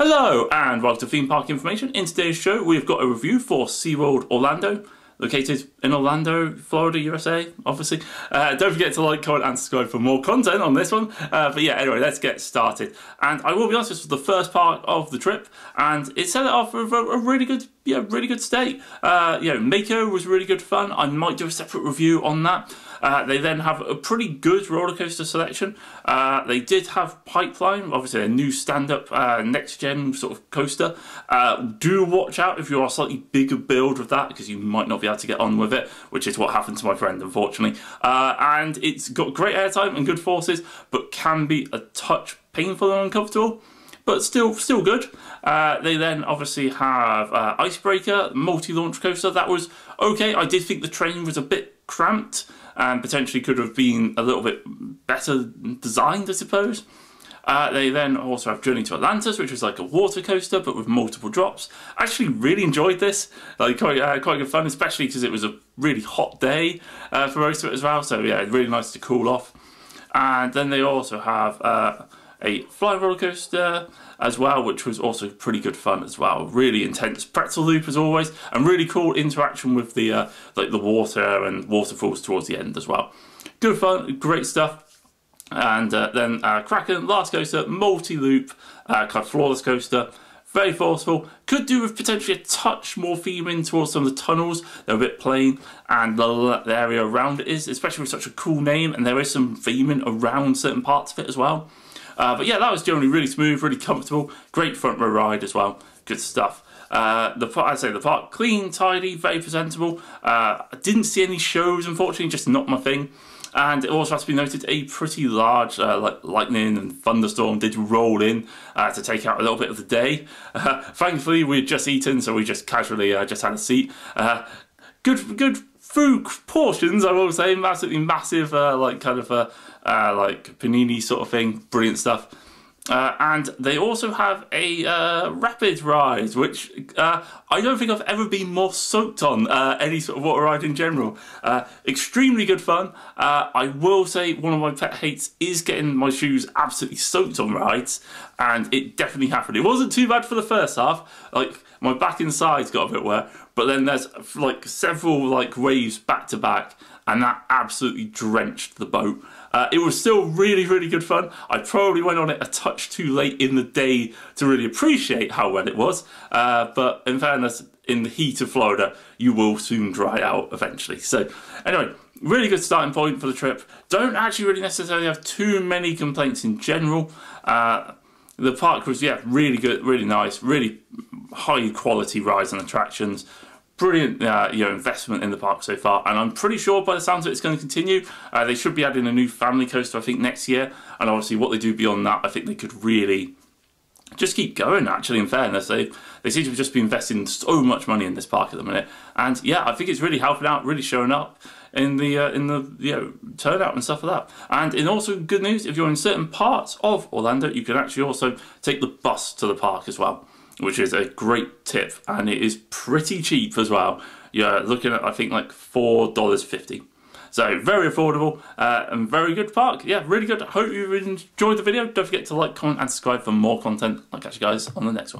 Hello and welcome to Theme Park Information. In today's show we've got a review for SeaWorld Orlando, located in Orlando, Florida, USA, obviously. Don't forget to like, comment and subscribe for more content on this one. But yeah, anyway, let's get started. And I will be honest, this was the first part of the trip and it set it off with a really good state. Mako was really good fun. I might do a separate review on that. They then have a pretty good roller coaster selection. They did have Pipeline, obviously a new stand-up next-gen sort of coaster. Do watch out if you're a slightly bigger build with that, because you might not be able to get on with it, which is what happened to my friend, unfortunately. And it's got great airtime and good forces, but can be a touch painful and uncomfortable. But still good. They then obviously have Icebreaker, multi-launch coaster. That was okay. I did think the train was a bit cramped and potentially could have been a little bit better designed, I suppose. They then also have Journey to Atlantis, which was like a water coaster but with multiple drops. I actually really enjoyed this. Like quite good fun, especially because it was a really hot day for most of it as well. So yeah, really nice to cool off. And then they also have a flying roller coaster as well, which was also pretty good fun as well. Really intense pretzel loop as always, and really cool interaction with the like the water and waterfalls towards the end as well. Good fun, great stuff. And then Kraken, last coaster, multi-loop, kind of floorless coaster. Very forceful. Could do with potentially a touch more theming towards some of the tunnels. They're a bit plain, and the area around it is, especially with such a cool name, and there is some theming around certain parts of it as well. But yeah, that was generally really smooth, really comfortable, great front row ride as well, good stuff. I'd say the park, clean, tidy, very presentable. I didn't see any shows, unfortunately, just not my thing. And it also has to be noted, a pretty large like lightning and thunderstorm did roll in to take out a little bit of the day. Thankfully, we had just eaten, so we just casually just had a seat. Good food portions, I will say, absolutely massive, like kind of like panini sort of thing, brilliant stuff. And they also have a rapid ride, which I don't think I've ever been more soaked on any sort of water ride in general. Extremely good fun. I will say one of my pet hates is getting my shoes absolutely soaked on rides, and it definitely happened. It wasn't too bad for the first half, like my back inside's got a bit wet, but then there's like several like waves back to back, and that absolutely drenched the boat. It was still really good fun. I probably went on it a touch too late in the day to really appreciate how wet it was, but in fairness, in the heat of Florida, you will soon dry out eventually. So anyway, really good starting point for the trip. Don't actually really necessarily have too many complaints in general. The park was, yeah, really good, really nice, really high quality rides and attractions. Brilliant investment in the park so far, and I'm pretty sure by the sounds of it it's going to continue. They should be adding a new family coaster, I think, next year, and obviously what they do beyond that, I think they could really just keep going. Actually, in fairness, they seem to just be investing so much money in this park at the minute, and yeah, I think it's really helping out, really showing up in the turnout and stuff like that. And in also good news, if you're in certain parts of Orlando, you can actually also take the bus to the park as well, which is a great tip, and it is pretty cheap as well. You're looking at, I think, like $4.50. So very affordable and very good park. Yeah, really good. I hope you enjoyed the video. Don't forget to like, comment and subscribe for more content. I'll catch you guys on the next one.